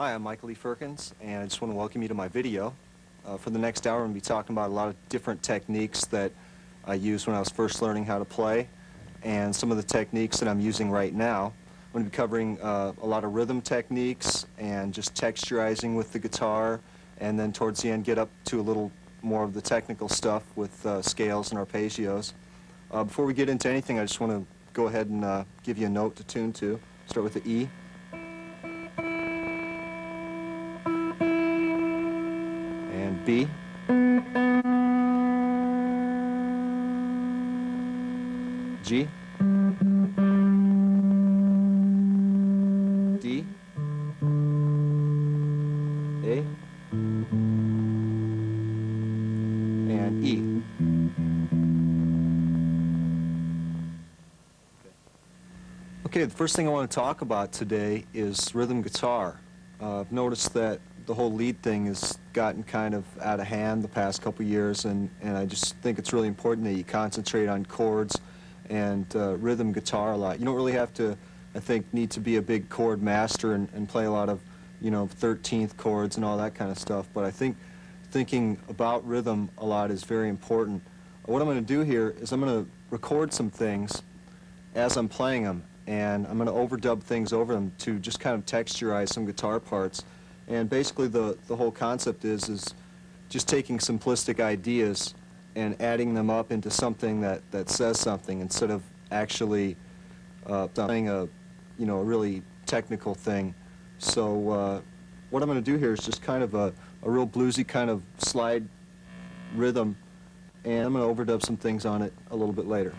Hi, I'm Michael Firkins, and I just want to welcome you to my video. For the next hour, I'm going to be talking about a lot of different techniques that I used when I was first learning how to play, and some of the techniques that I'm using right now. I'm going to be covering a lot of rhythm techniques and just texturizing with the guitar, and then towards the end get up to a little more of the technical stuff with scales and arpeggios. Before we get into anything, I just want to go ahead and give you a note to tune to. Start with the E. And B. G. D. A. And E. Okay, the first thing I want to talk about today is rhythm guitar. I've noticed that the whole lead thing has gotten kind of out of hand the past couple years, and I just think it's really important that you concentrate on chords and rhythm guitar a lot. You don't really have to, I think, need to be a big chord master and play a lot of, 13th chords and all that kind of stuff, but I think thinking about rhythm a lot is very important. What I'm going to do here is I'm going to record some things as I'm playing them, and I'm going to overdub things over them to just kind of texturize some guitar parts. And basically the whole concept is just taking simplistic ideas and adding them up into something that says something instead of actually playing a really technical thing. So what I'm going to do here is just kind of a real bluesy kind of slide rhythm, and I'm going to overdub some things on it a little bit later.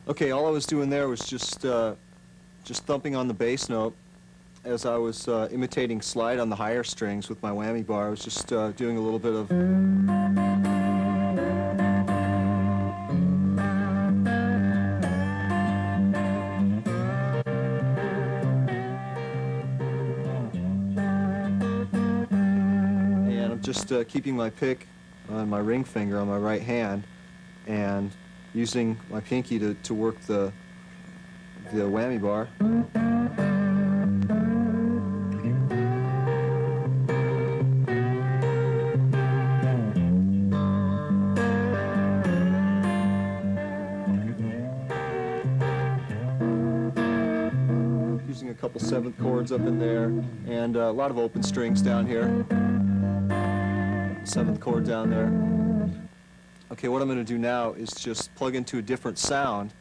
Okay, all I was doing there was just thumping on the bass note as I was imitating slide on the higher strings with my whammy bar. I was just doing a little bit of... And I'm just keeping my pick on my ring finger on my right hand and using my pinky to work the whammy bar. Using a couple 7th chords up in there, and a lot of open strings down here. 7th chord down there. Okay, what I'm going to do now is just plug into a different sound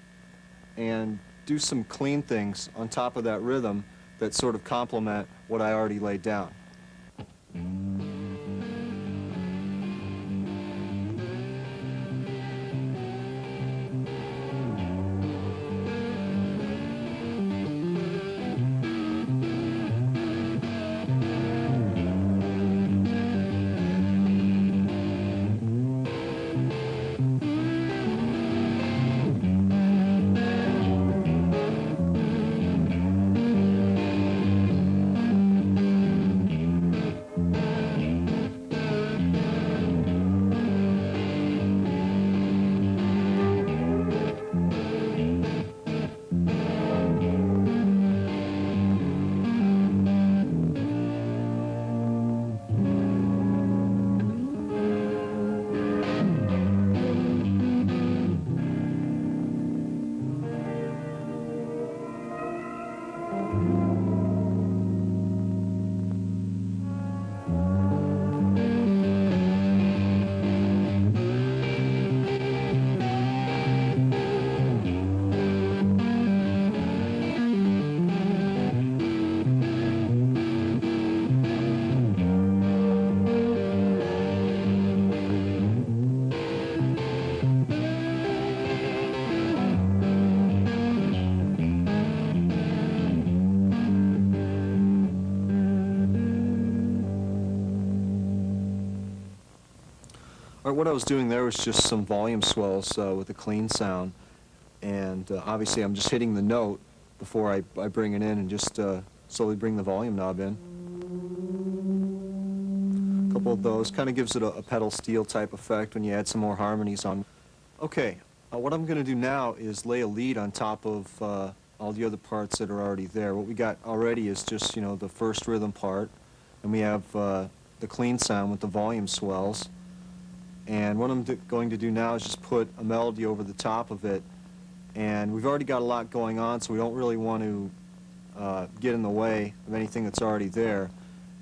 and do some clean things on top of that rhythm that sort of complement what I already laid down. All right, what I was doing there was just some volume swells with a clean sound, and obviously I'm just hitting the note before I bring it in and just slowly bring the volume knob in. A couple of those kind of gives it a pedal steel type effect when you add some more harmonies on. Okay, what I'm going to do now is lay a lead on top of all the other parts that are already there. What we got already is just, you know, the first rhythm part, and we have the clean sound with the volume swells. And what I'm going to do now is just put a melody over the top of it. And we've already got a lot going on, so we don't really want to get in the way of anything that's already there.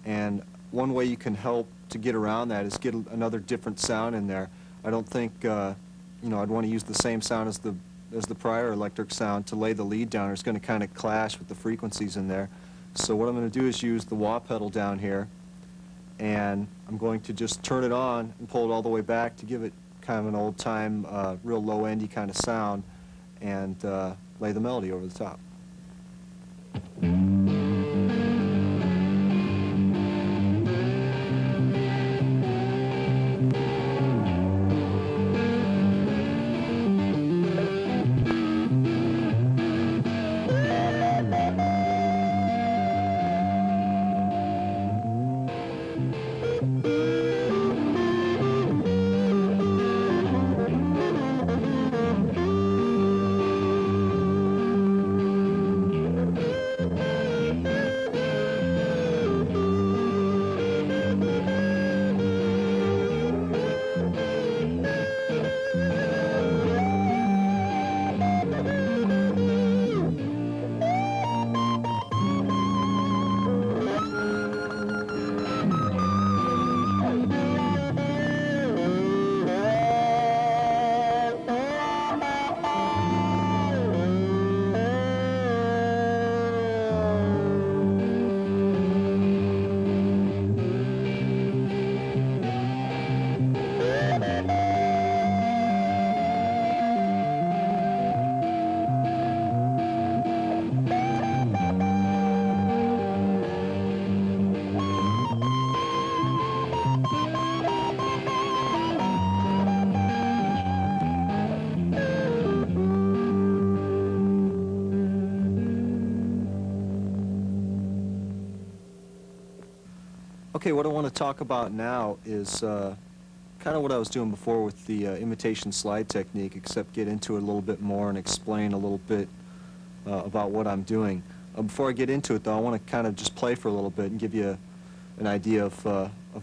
And one way you can help to get around that is get another different sound in there. I don't think, you know, I'd want to use the same sound as the prior electric sound to lay the lead down. It's going to kind of clash with the frequencies in there. So what I'm going to do is use the wah pedal down here, and I'm going to just turn it on and pull it all the way back to give it kind of an old-time, real low-endy kind of sound, and lay the melody over the top. Okay, what I want to talk about now is kind of what I was doing before with the imitation slide technique, except get into it a little bit more and explain a little bit about what I'm doing. Before I get into it, though, I want to kind of just play for a little bit and give you an idea of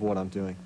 what I'm doing.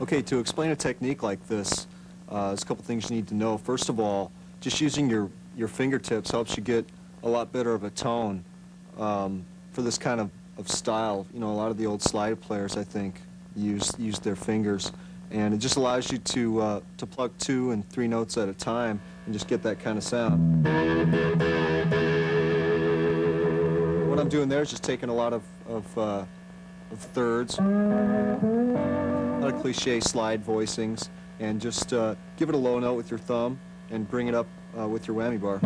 Okay, to explain a technique like this, there's a couple things you need to know. First of all, just using your fingertips helps you get a lot better of a tone for this kind of style. You know, a lot of the old slide players, I think, use their fingers, and it just allows you to pluck 2 and 3 notes at a time and just get that kind of sound. What I'm doing there is just taking a lot of thirds, a lot of cliche slide voicings, and just give it a low note with your thumb and bring it up with your whammy bar.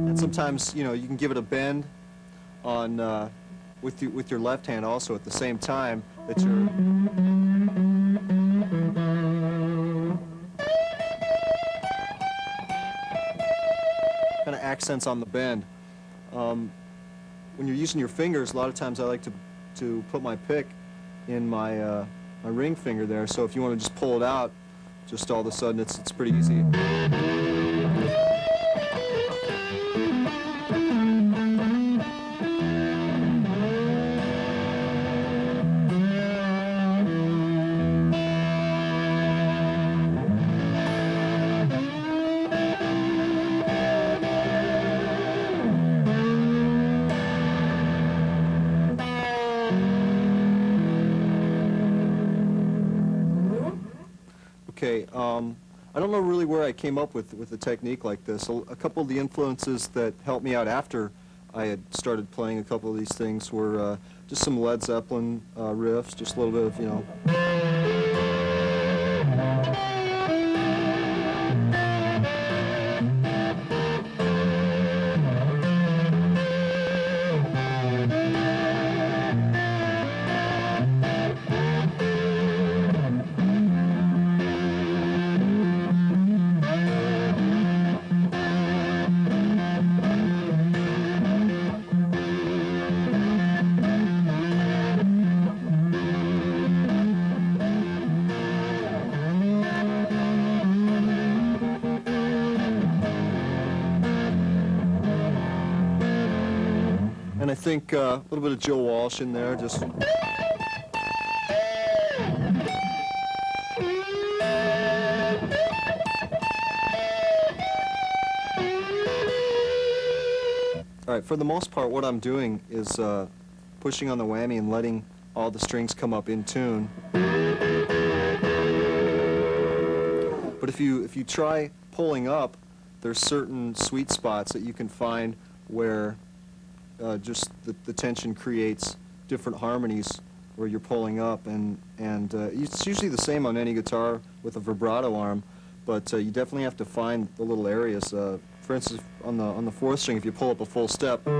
And sometimes, you know, you can give it a bend on with your left hand also at the same time that you're kind of accents on the bend. When you're using your fingers, a lot of times I like to put my pick in my my ring finger there. So if you want to just pull it out, just all of a sudden it's pretty easy. Okay, I don't know really where I came up with a technique like this. A couple of the influences that helped me out after I had started playing a couple of these things were just some Led Zeppelin riffs, just a little bit of, you know. And I think a little bit of Joe Walsh in there, just. All right, for the most part, what I'm doing is pushing on the whammy and letting all the strings come up in tune. But if you try pulling up, there's certain sweet spots that you can find where just the tension creates different harmonies where you're pulling up, and it's usually the same on any guitar with a vibrato arm, but you definitely have to find the little areas. For instance, on the 4th string, if you pull up a full step, you're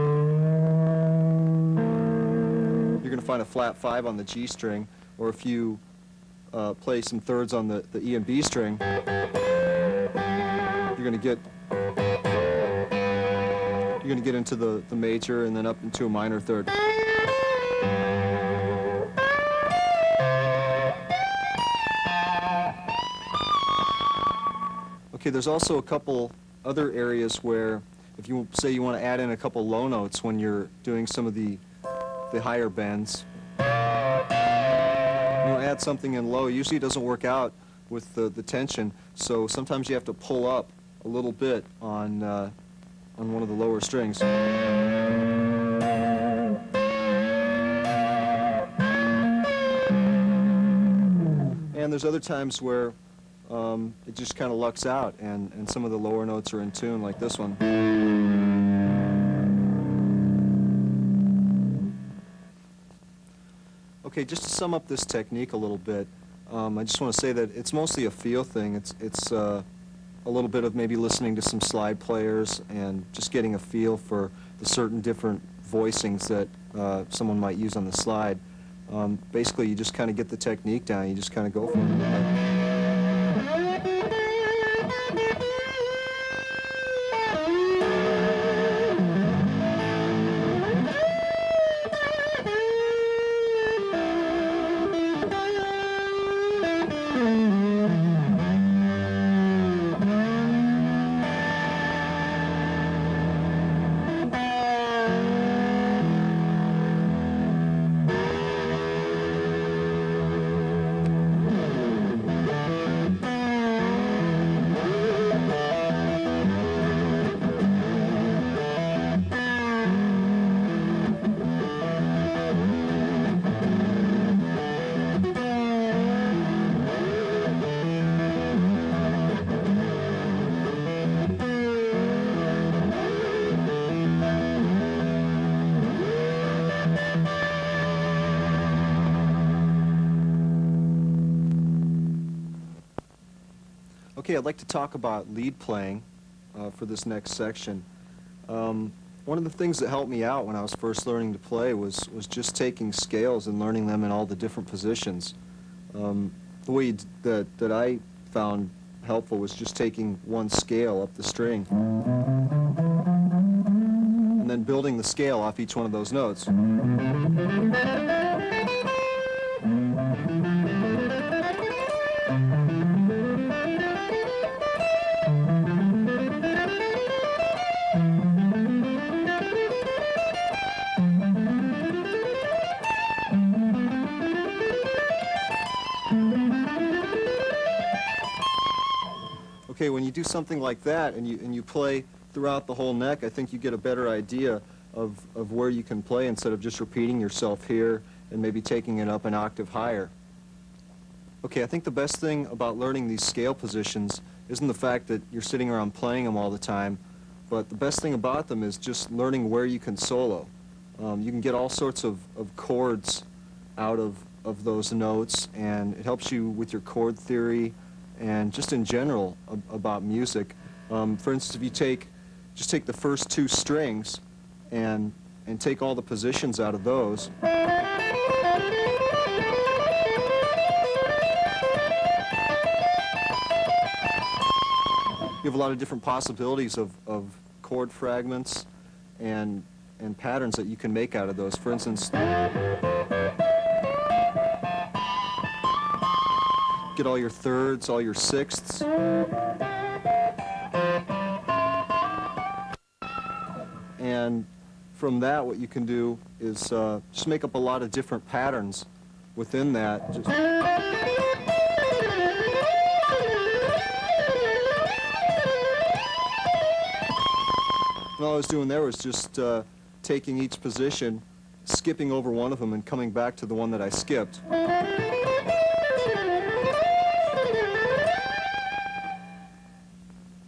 going to find a flat 5 on the G string, or if you play some thirds on the E and B string, you're going to get into the major and then up into a minor third. Okay, there's also a couple other areas where if you say you want to add in a couple low notes when you're doing some of the higher bends, you want to add something in low. Usually it doesn't work out with the tension, so sometimes you have to pull up a little bit on one of the lower strings. And there's other times where it just kind of lucks out and some of the lower notes are in tune, like this one. Okay, just to sum up this technique a little bit, I just want to say that it's mostly a feel thing. It's a little bit of maybe listening to some slide players and just getting a feel for the certain different voicings that someone might use on the slide. Basically, you just kind of get the technique down. You just kind of go for it. Okay, I'd like to talk about lead playing for this next section. One of the things that helped me out when I was first learning to play was just taking scales and learning them in all the different positions. The way that I found helpful was just taking one scale up the string and then building the scale off each one of those notes. Okay, when you do something like that and you play throughout the whole neck, I think you get a better idea of where you can play instead of just repeating yourself here and maybe taking it up an octave higher. Okay, I think the best thing about learning these scale positions isn't the fact that you're sitting around playing them all the time, but the best thing about them is just learning where you can solo. You can get all sorts of chords out of those notes, and it helps you with your chord theory and just in general about music. For instance, if you just take the first two strings and take all the positions out of those, you have a lot of different possibilities of chord fragments and patterns that you can make out of those. For instance, get all your thirds, all your sixths. And from that, what you can do is just make up a lot of different patterns within that. And all I was doing there was just taking each position, skipping over one of them, and coming back to the one that I skipped.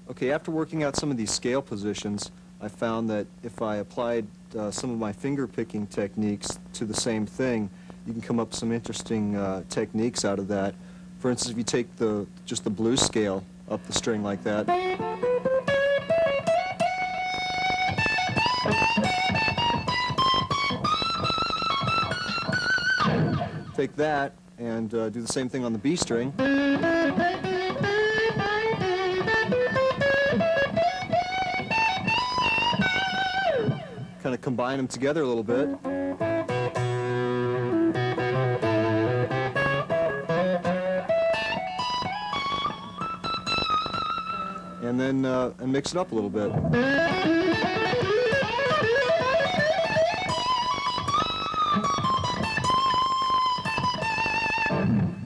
Okay, after working out some of these scale positions, I found that if I applied some of my finger-picking techniques to the same thing, you can come up with some interesting techniques out of that. For instance, if you take just the blues scale up the string like that, take that and do the same thing on the B string. Kind of combine them together a little bit. And then and mix it up a little bit.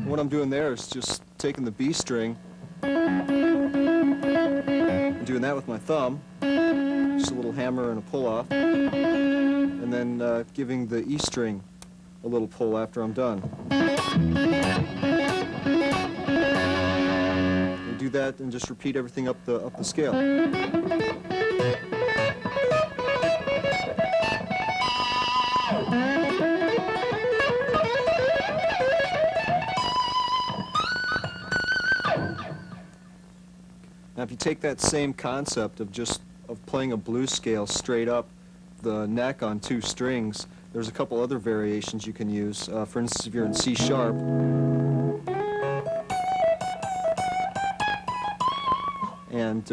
What I'm doing there is just taking the B string and doing that with my thumb. Just a little hammer and a pull-off, and then giving the E string a little pull after I'm done. And do that and just repeat everything up the scale. Now if you take that same concept of playing a blues scale straight up the neck on two strings, there's a couple other variations you can use. For instance, if you're in C sharp, and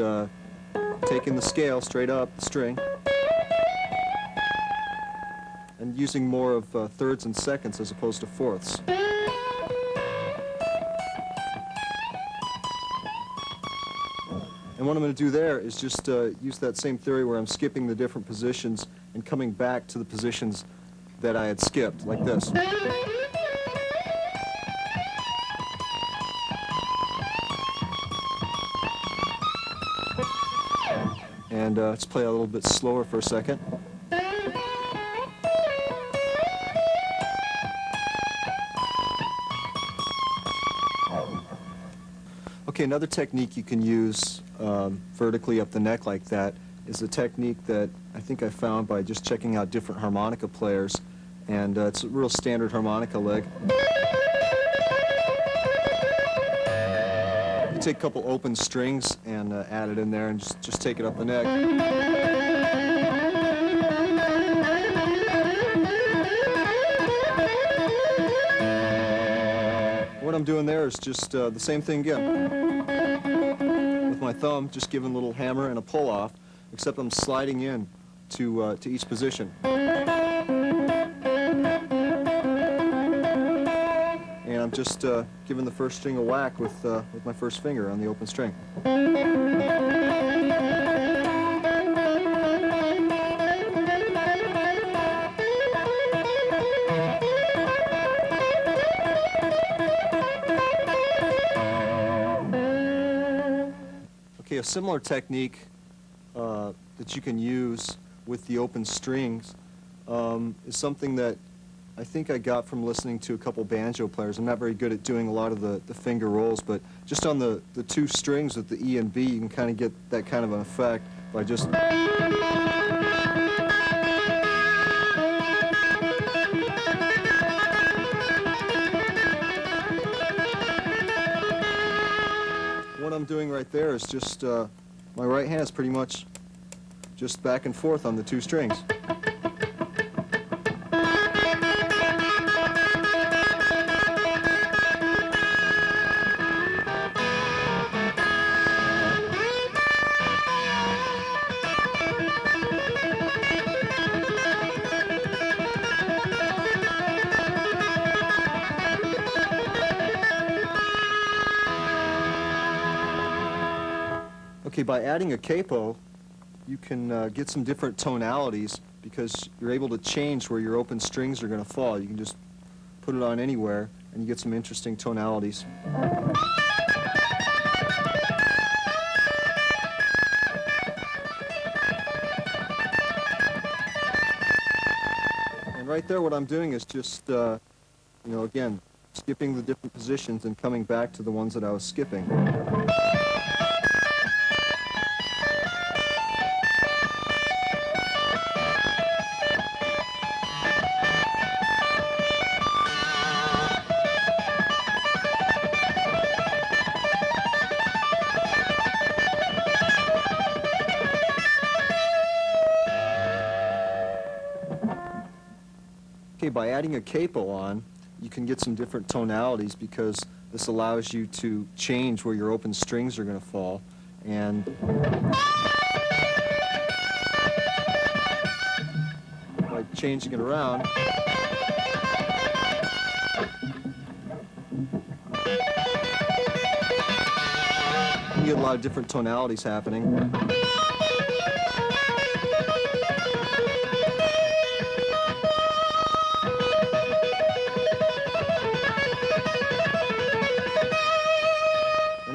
taking the scale straight up the string and using more of thirds and seconds as opposed to fourths. And what I'm going to do there is just use that same theory where I'm skipping the different positions and coming back to the positions that I had skipped, like this. And let's play a little bit slower for a second. Okay, another technique you can use vertically up the neck like that is a technique that I think I found by just checking out different harmonica players, and it's a real standard harmonica lick. You take a couple open strings and add it in there and just take it up the neck. What I'm doing there is just the same thing again. With my thumb, just giving a little hammer and a pull off, except I'm sliding in to each position. And I'm just giving the first string a whack with my first finger on the open string. Okay, a similar technique that you can use with the open strings is something that I think I got from listening to a couple banjo players. I'm not very good at doing a lot of the finger rolls, but just on the two strings with the E and B, you can kind of get that kind of an effect by just... What I'm doing right there is just, my right hand is pretty much just back and forth on the two strings. Okay, by adding a capo, you can get some different tonalities because you're able to change where your open strings are going to fall. You can just put it on anywhere and you get some interesting tonalities. And right there what I'm doing is just, you know, again, skipping the different positions and coming back to the ones that I was skipping. Okay, by adding a capo on, you can get some different tonalities because this allows you to change where your open strings are going to fall. And by changing it around, you get a lot of different tonalities happening.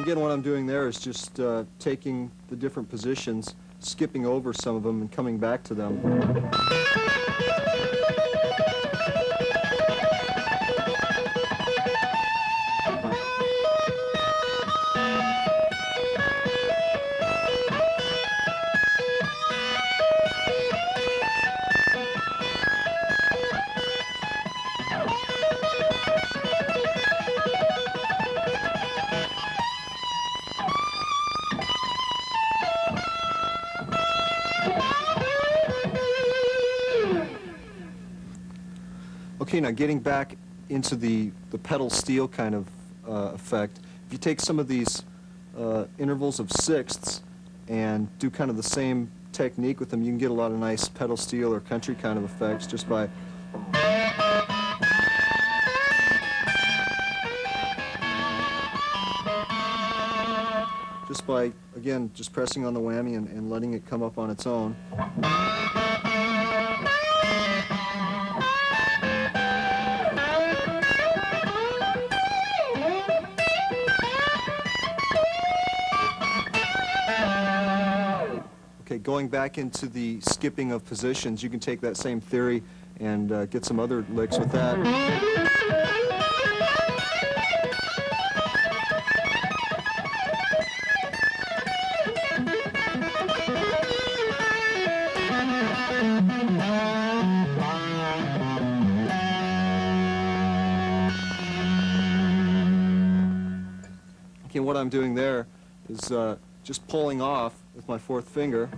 Again, what I'm doing there is just taking the different positions, skipping over some of them, and coming back to them. Okay, now getting back into the pedal steel kind of effect, if you take some of these intervals of sixths and do kind of the same technique with them, you can get a lot of nice pedal steel or country kind of effects just by again, just pressing on the whammy and letting it come up on its own. Okay, going back into the skipping of positions, you can take that same theory and get some other licks with that. Okay, what I'm doing there is just pulling off with my fourth finger.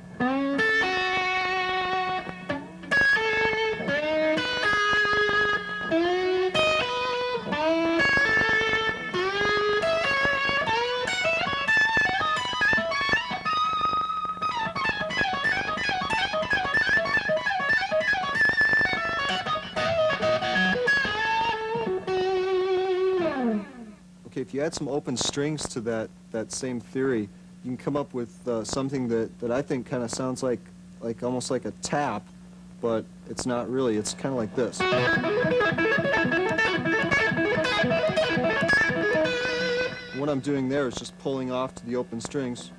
Okay, if you add some open strings to that same theory, you can come up with something that I think kind of sounds like almost like a tap, but it's not really. It's kind of like this. What I'm doing there is just pulling off to the open strings.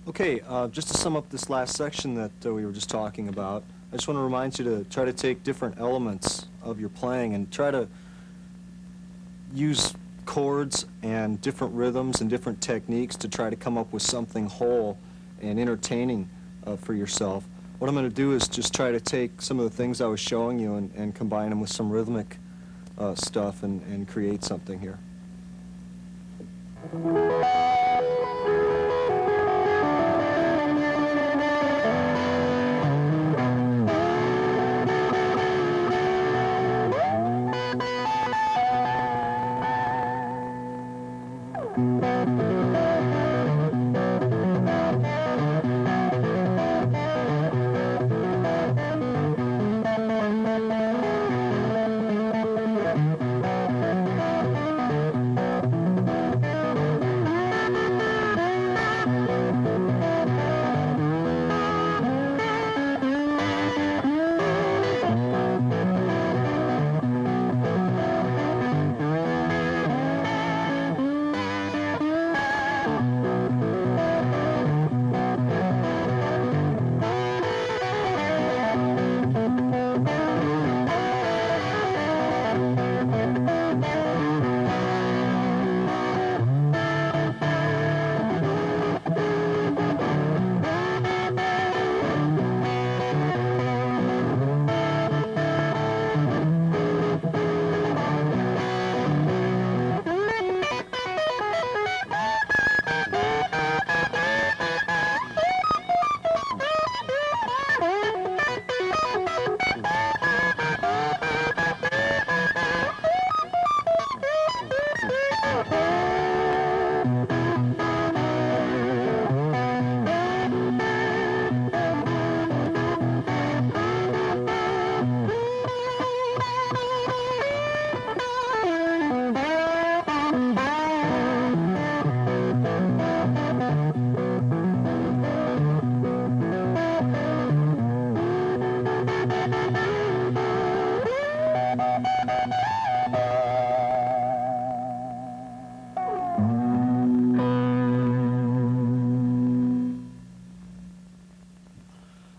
Okay, just to sum up this last section that we were just talking about, I just want to remind you to try to take different elements of your playing and try to use chords and different rhythms and different techniques to try to come up with something whole and entertaining for yourself. What I'm going to do is just try to take some of the things I was showing you and combine them with some rhythmic stuff and create something here.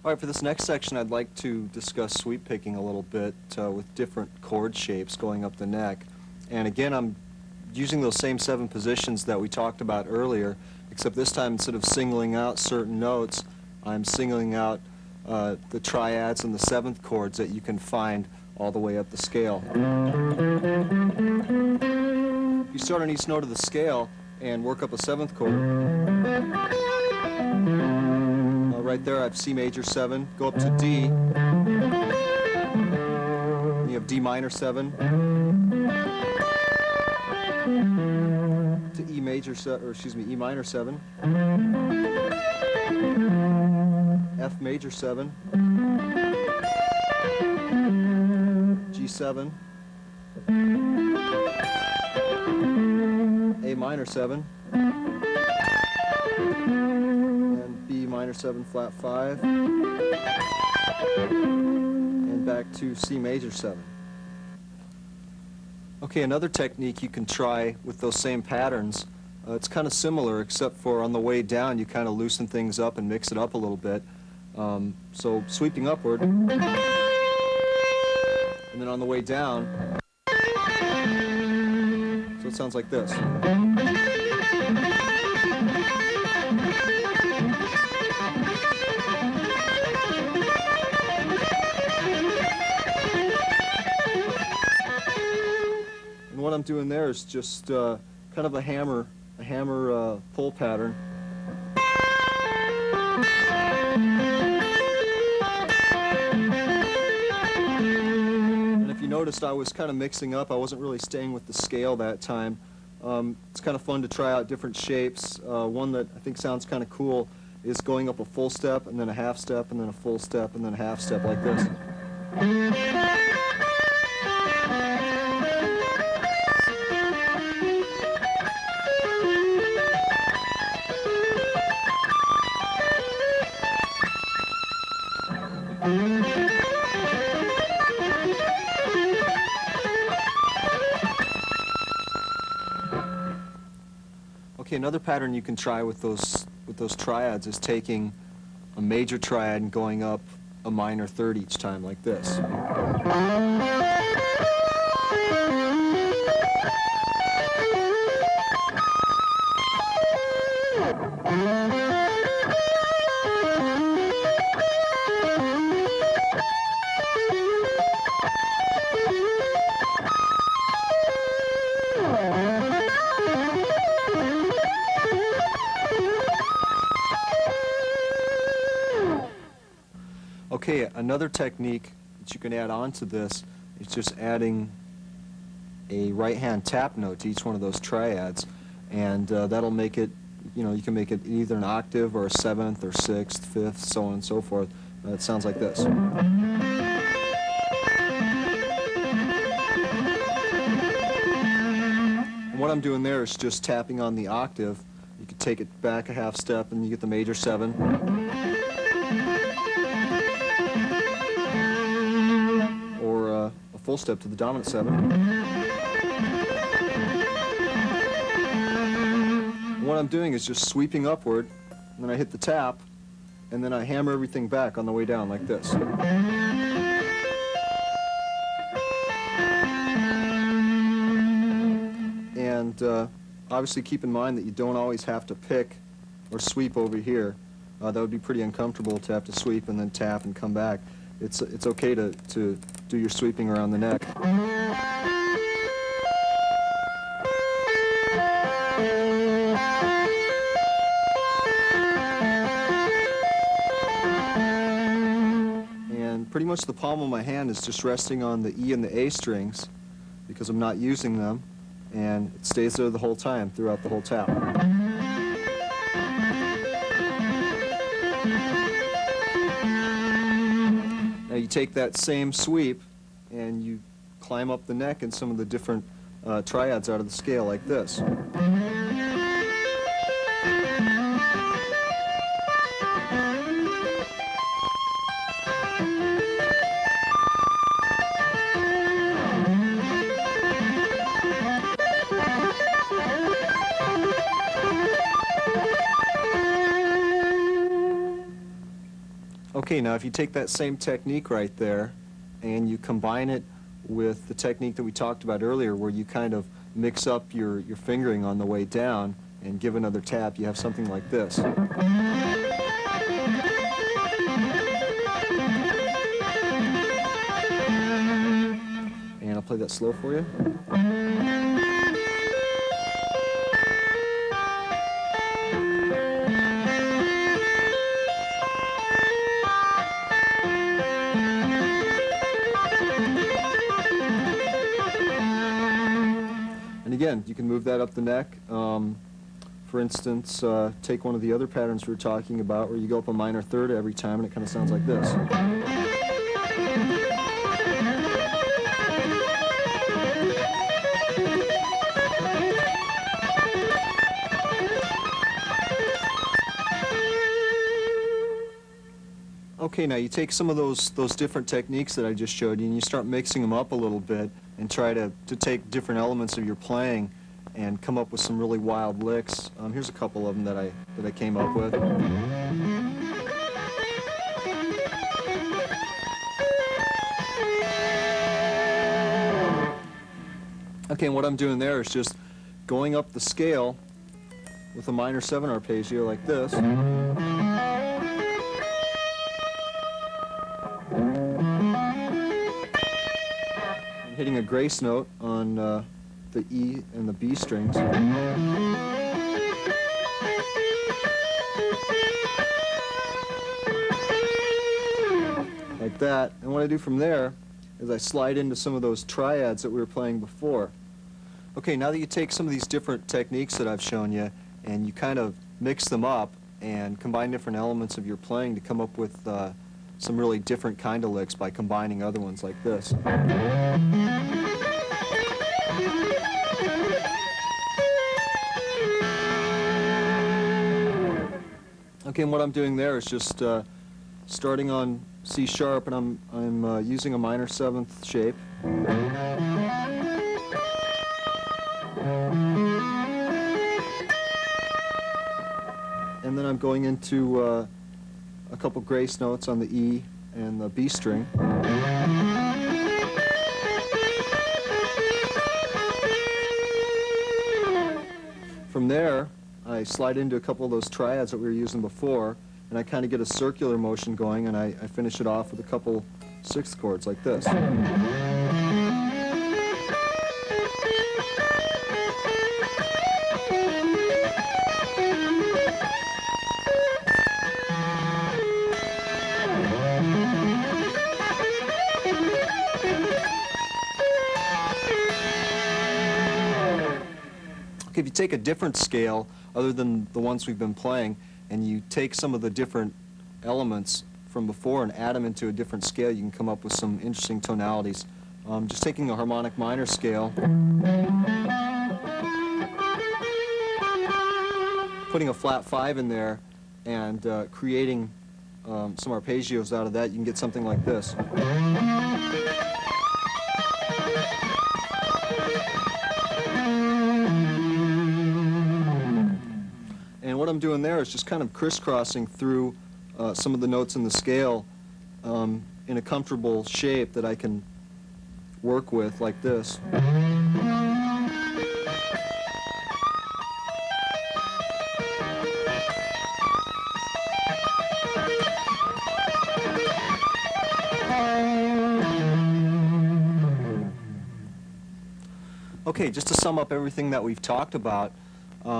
All right, for this next section, I'd like to discuss sweep picking a little bit with different chord shapes going up the neck. And again, I'm using those same 7 positions that we talked about earlier, except this time, instead of singling out certain notes, I'm singling out the triads and the 7th chords that you can find all the way up the scale. You start on each note of the scale and work up a 7th chord. Right there, I have C major 7, go up to D, and you have D minor 7, to E major 7, or excuse me, E minor 7, F major 7, G7, A minor 7, and B minor 7 flat 5, and back to C major 7. Okay, another technique you can try with those same patterns, it's kind of similar, except for on the way down you kind of loosen things up and mix it up a little bit. So sweeping upward, and then on the way down, so it sounds like this. And what I'm doing there is just kind of a hammer pull pattern. And if you noticed, I was kind of mixing up. I wasn't really staying with the scale that time. It's kind of fun to try out different shapes. One that I think sounds kind of cool is going up a full step and then a half step and then a full step and then a half step like this. Okay, another pattern you can try with those triads is taking a major triad and going up a minor third each time like this. Okay, another technique that you can add on to this is just adding a right-hand tap note to each one of those triads, and that'll make it, you can make it either an octave or a seventh or sixth, fifth, so on and so forth. It sounds like this. And what I'm doing there is just tapping on the octave. You could take it back a half step and you get the major 7. Or a full step to the dominant 7. And what I'm doing is just sweeping upward, and then I hit the tap, and then I hammer everything back on the way down like this. And obviously keep in mind that you don't always have to pick or sweep over here. That would be pretty uncomfortable to have to sweep and then tap and come back. It's okay to do your sweeping around the neck. And pretty much the palm of my hand is just resting on the E and the A strings because I'm not using them, and it stays there the whole time throughout the whole tap. Now you take that same sweep and you climb up the neck in some of the different triads out of the scale like this. Okay, now if you take that same technique right there and you combine it with the technique that we talked about earlier where you kind of mix up your fingering on the way down and give another tap, you have something like this. And I'll play that slow for you. Again, you can move that up the neck. For instance, take one of the other patterns we were talking about where you go up a minor third every time and it kind of sounds like this. Okay, now you take some of those different techniques that I just showed you and you start mixing them up a little bit and try to take different elements of your playing and come up with some really wild licks. Here's a couple of them that I came up with. Okay, and what I'm doing there is just going up the scale with a minor 7 arpeggio like this. And hitting a grace note on the E and the B strings. Like that. And what I do from there is I slide into some of those triads that we were playing before. Okay, now that you take some of these different techniques that I've shown you and you kind of mix them up and combine different elements of your playing to come up with some really different kind of licks by combining other ones like this. Okay, and what I'm doing there is just starting on C sharp, and I'm using a minor 7th shape. And then I'm going into a couple grace notes on the E and the B string. From there, I slide into a couple of those triads that we were using before, and I kind of get a circular motion going, and I finish it off with a couple 6th chords like this. Okay, if you take a different scale other than the ones we've been playing, and you take some of the different elements from before and add them into a different scale, you can come up with some interesting tonalities. Just taking a harmonic minor scale, putting a flat 5 in there, and creating some arpeggios out of that, you can get something like this. And what I'm doing there is just kind of crisscrossing through some of the notes in the scale in a comfortable shape that I can work with, like this. Okay, just to sum up everything that we've talked about,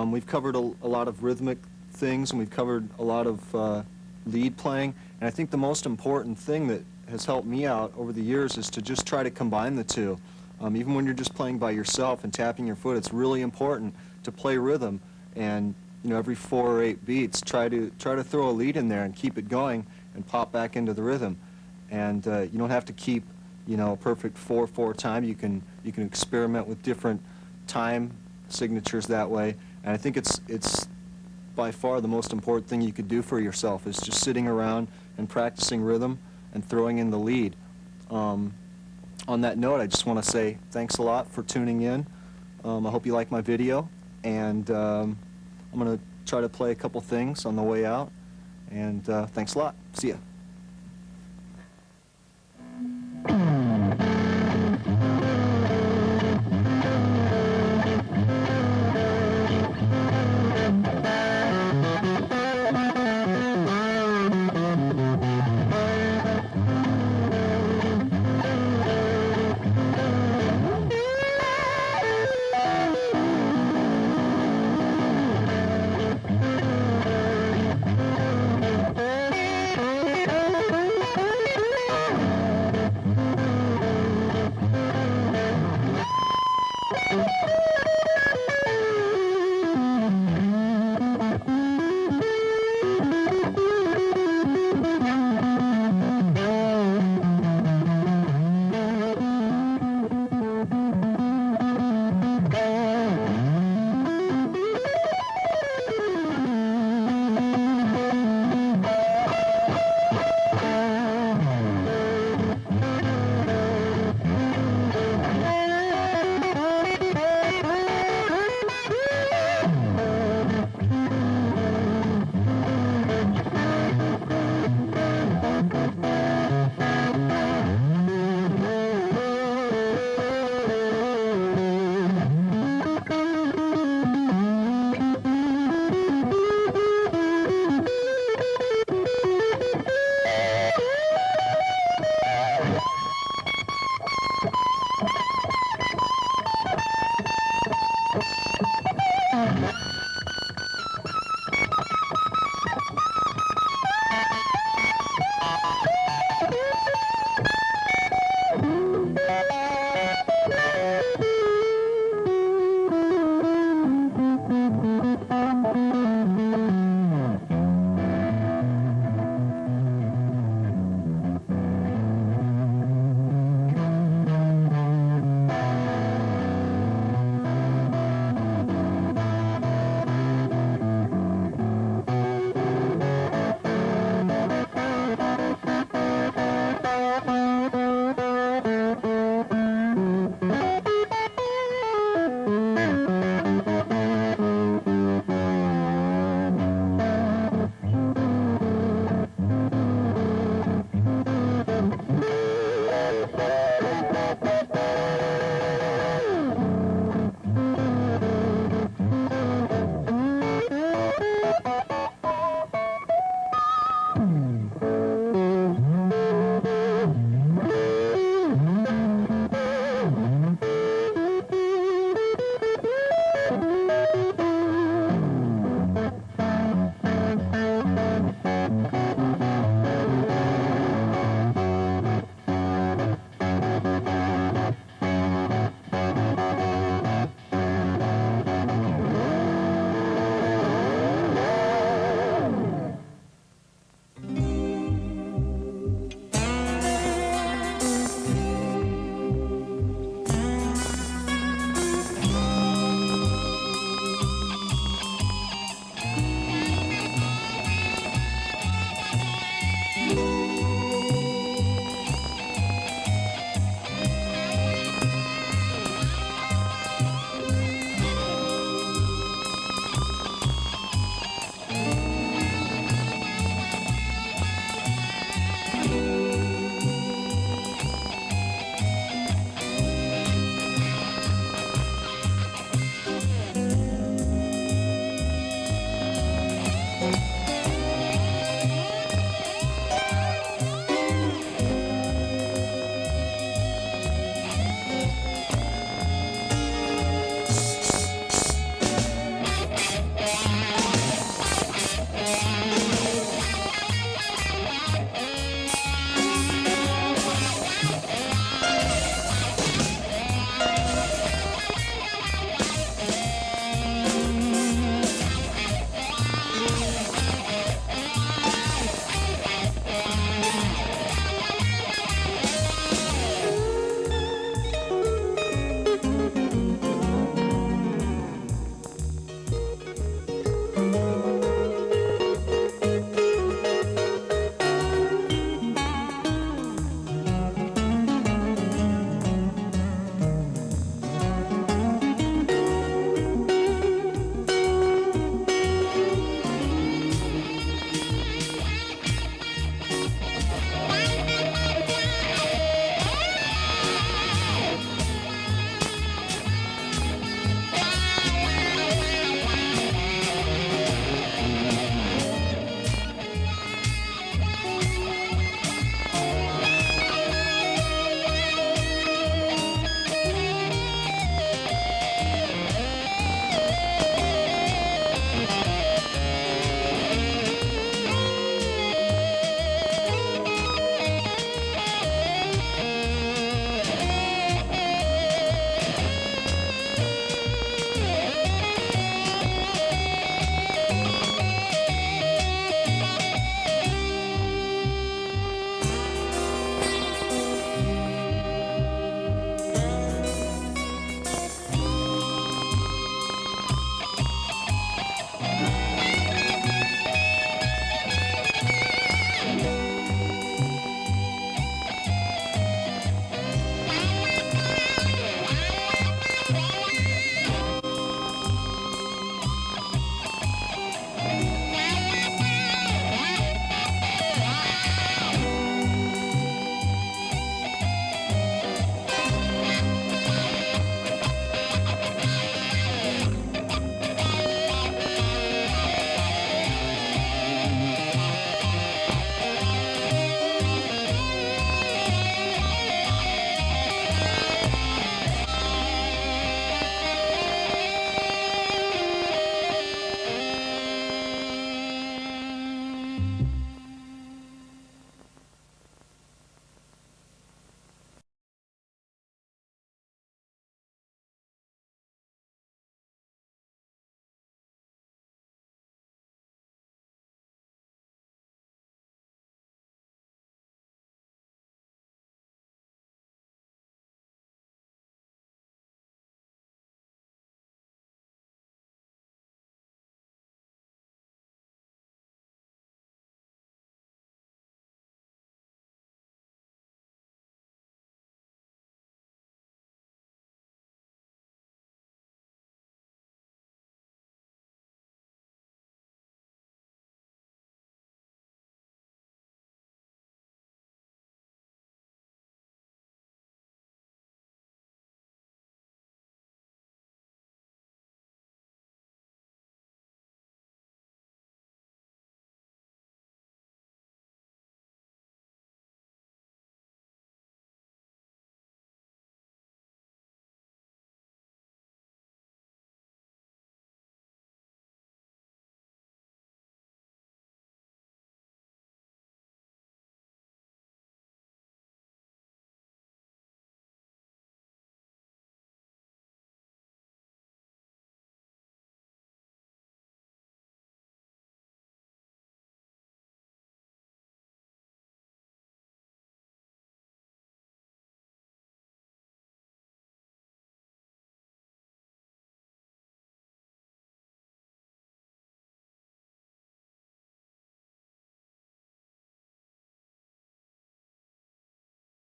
we've covered a lot of rhythmic things, and we've covered a lot of lead playing, and I think the most important thing that has helped me out over the years is to just try to combine the two. Even when you're just playing by yourself and tapping your foot, it's really important to play rhythm, and every 4 or 8 beats, try to throw a lead in there and keep it going and pop back into the rhythm. And you don't have to keep a perfect 4/4 time. You can experiment with different time signatures that way, and I think it's by far the most important thing you could do for yourself is just sitting around and practicing rhythm and throwing in the lead. On that note, I just want to say thanks a lot for tuning in. I hope you like my video, and I'm going to try to play a couple things on the way out, and thanks a lot. See ya.